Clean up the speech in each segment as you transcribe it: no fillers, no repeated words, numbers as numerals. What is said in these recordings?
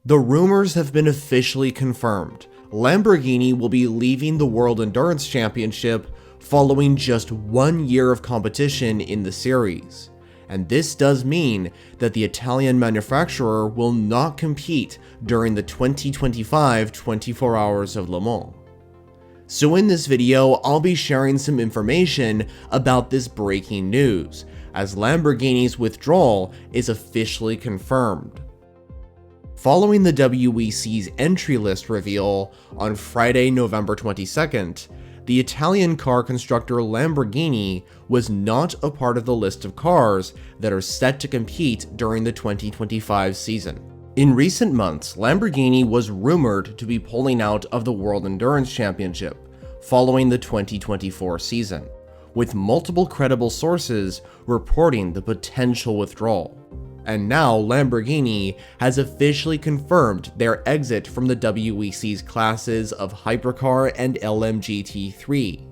The rumors have been officially confirmed. Lamborghini will be leaving the World Endurance Championship following just 1 year of competition in the series. And this does mean that the Italian manufacturer will not compete during the 2025 24 Hours of Le Mans. So in this video, I'll be sharing some information about this breaking news, as Lamborghini's withdrawal is officially confirmed. Following the WEC's entry list reveal on Friday, November 22nd, the Italian car constructor Lamborghini was not a part of the list of cars that are set to compete during the 2025 season. In recent months, Lamborghini was rumored to be pulling out of the World Endurance Championship following the 2024 season, with multiple credible sources reporting the potential withdrawal. And now Lamborghini has officially confirmed their exit from the WEC's classes of Hypercar and LMGT3,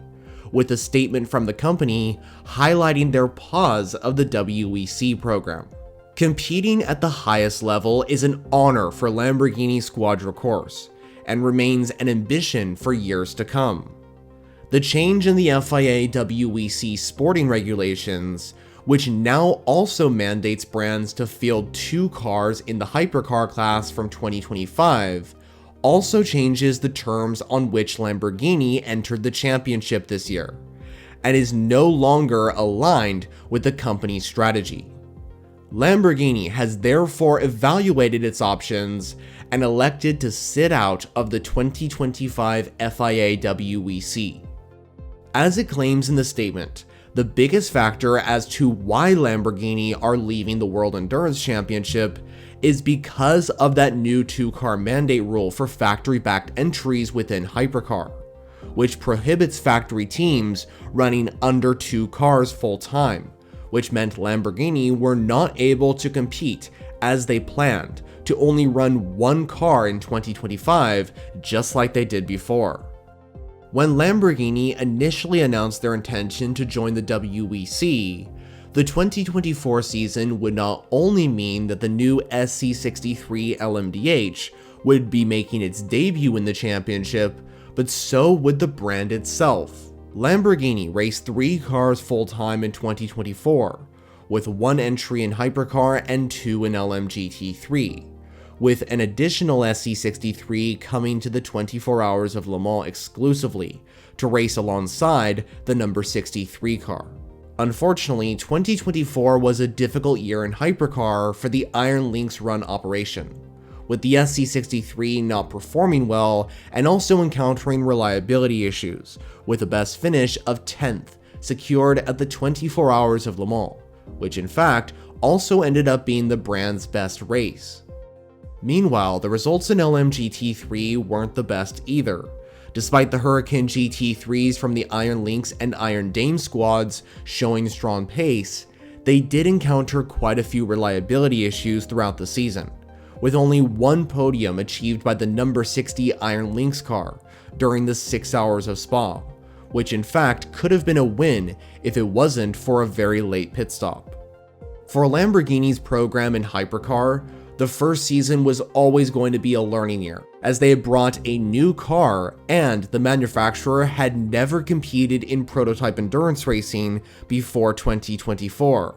with a statement from the company highlighting their pause of the WEC program. Competing at the highest level is an honor for Lamborghini Squadra Corse, and remains an ambition for years to come. The change in the FIA WEC sporting regulations, which now also mandates brands to field 2 cars in the Hypercar class from 2025, also changes the terms on which Lamborghini entered the championship this year, and is no longer aligned with the company's strategy. Lamborghini has therefore evaluated its options and elected to sit out of the 2025 FIA WEC. As it claims in the statement, the biggest factor as to why Lamborghini are leaving the World Endurance Championship is because of that new 2-car mandate rule for factory-backed entries within Hypercar, which prohibits factory teams running under 2 cars full-time, which meant Lamborghini were not able to compete as they planned to only run 1 car in 2025, just like they did before. When Lamborghini initially announced their intention to join the WEC, the 2024 season would not only mean that the new SC63 LMDH would be making its debut in the championship, but so would the brand itself. Lamborghini raced 3 cars full-time in 2024, with 1 entry in Hypercar and 2 in LMGT3. With an additional SC63 coming to the 24 Hours of Le Mans exclusively to race alongside the number 63 car. Unfortunately, 2024 was a difficult year in Hypercar for the Iron Lynx run operation, with the SC63 not performing well and also encountering reliability issues, with a best finish of 10th secured at the 24 Hours of Le Mans, which in fact also ended up being the brand's best race. Meanwhile, the results in LMGT3 weren't the best either. Despite the Hurricane GT3s from the Iron Lynx and Iron Dame squads showing strong pace, they did encounter quite a few reliability issues throughout the season, with only 1 podium achieved by the number 60 Iron Lynx car during the 6 hours of Spa, which in fact could have been a win if it wasn't for a very late pit stop. For Lamborghini's program in Hypercar, the first season was always going to be a learning year, as they had brought a new car and the manufacturer had never competed in prototype endurance racing before 2024.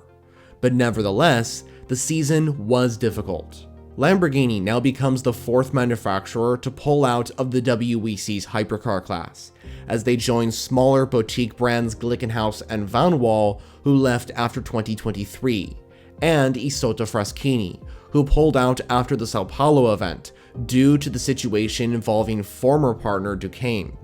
But nevertheless, the season was difficult. Lamborghini now becomes the 4th manufacturer to pull out of the WEC's Hypercar class, as they join smaller boutique brands Glickenhaus and Van Wall, who left after 2023, and Isotta Fraschini, who pulled out after the Sao Paulo event due to the situation involving former partner Duquesne.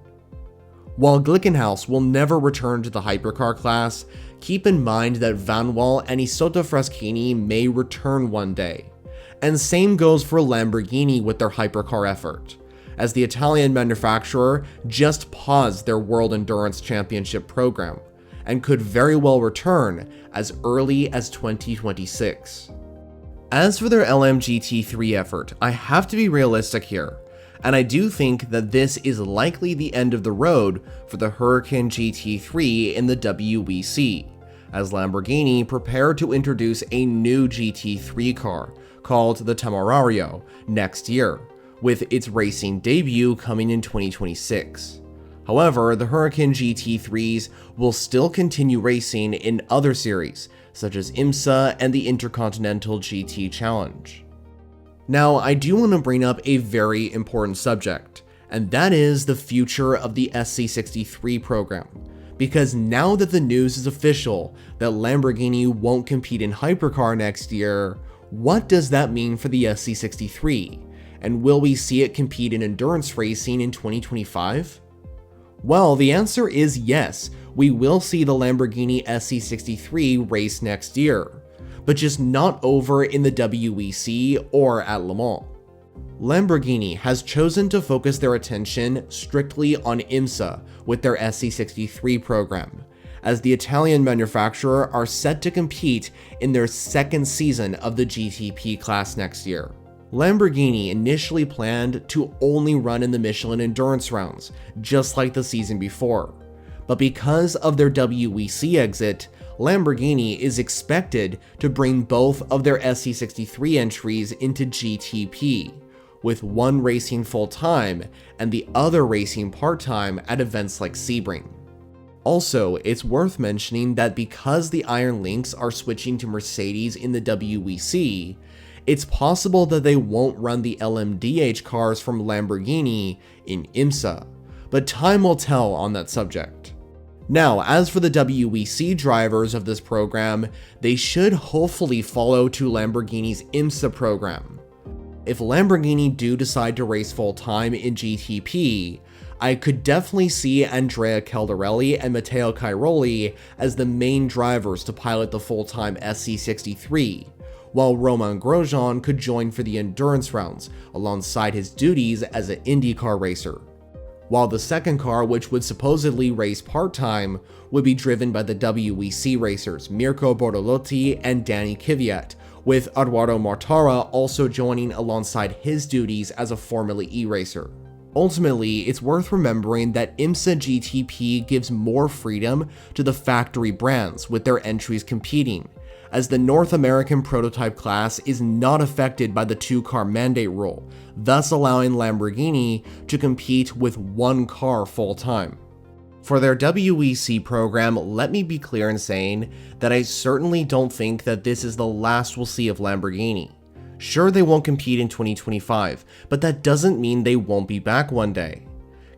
While Glickenhaus will never return to the Hypercar class, keep in mind that Van Wall and Isotta Fraschini may return one day. And same goes for Lamborghini with their Hypercar effort, as the Italian manufacturer just paused their World Endurance Championship program, and could very well return as early as 2026. As for their LMGT3 effort, I have to be realistic here, and I do think that this is likely the end of the road for the Hurricane GT3 in the WEC, as Lamborghini prepared to introduce a new GT3 car called the Temerario next year, with its racing debut coming in 2026. However, the Huracan GT3s will still continue racing in other series, such as IMSA and the Intercontinental GT Challenge. Now, I do want to bring up a very important subject, and that is the future of the SC63 program. Because now that the news is official that Lamborghini won't compete in Hypercar next year, what does that mean for the SC63? And will we see it compete in endurance racing in 2025? Well, the answer is yes, we will see the Lamborghini SC63 race next year, but just not over in the WEC or at Le Mans. Lamborghini has chosen to focus their attention strictly on IMSA with their SC63 program, as the Italian manufacturer are set to compete in their second season of the GTP class next year. Lamborghini initially planned to only run in the Michelin endurance rounds, just like the season before. But because of their WEC exit, Lamborghini is expected to bring both of their SC63 entries into GTP, with one racing full-time and the other racing part-time at events like Sebring. Also, it's worth mentioning that because the Iron Lynx are switching to Mercedes in the WEC, it's possible that they won't run the LMDH cars from Lamborghini in IMSA, but time will tell on that subject. Now, as for the WEC drivers of this program, they should hopefully follow to Lamborghini's IMSA program. If Lamborghini do decide to race full-time in GTP, I could definitely see Andrea Caldarelli and Matteo Cairoli as the main drivers to pilot the full-time SC63, while Romain Grosjean could join for the endurance rounds alongside his duties as an IndyCar racer. While the second car, which would supposedly race part-time, would be driven by the WEC racers Mirko Bortolotti and Danny Kvyat, with Eduardo Mortara also joining alongside his duties as a Formula E racer. Ultimately, it's worth remembering that IMSA GTP gives more freedom to the factory brands with their entries competing, as the North American prototype class is not affected by the two-car mandate rule, thus allowing Lamborghini to compete with one car full-time. For their WEC program, let me be clear in saying that I certainly don't think that this is the last we'll see of Lamborghini. Sure, they won't compete in 2025, but that doesn't mean they won't be back one day.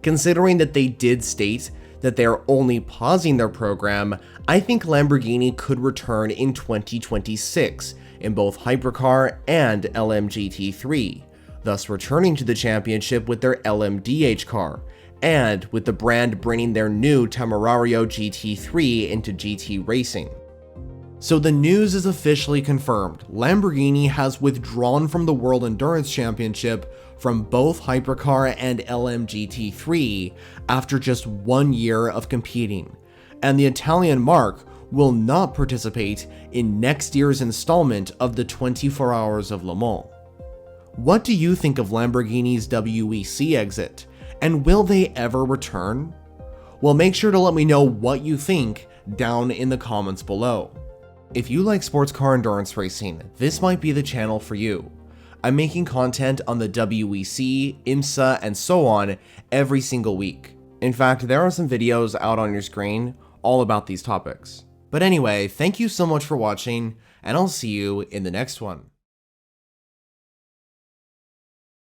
Considering that they did state that they are only pausing their program, I think Lamborghini could return in 2026 in both Hypercar and LMGT3, thus returning to the championship with their LMDH car, and with the brand bringing their new Temerario GT3 into GT racing. So the news is officially confirmed. Lamborghini has withdrawn from the World Endurance Championship from both Hypercar and LMGT3 after just 1 year of competing, and the Italian marque will not participate in next year's installment of the 24 Hours of Le Mans. What do you think of Lamborghini's WEC exit, and will they ever return? Well, make sure to let me know what you think down in the comments below. If you like sports car endurance racing, this might be the channel for you. I'm making content on the WEC, IMSA, and so on every single week. In fact, there are some videos out on your screen all about these topics. But anyway, thank you so much for watching, and I'll see you in the next one.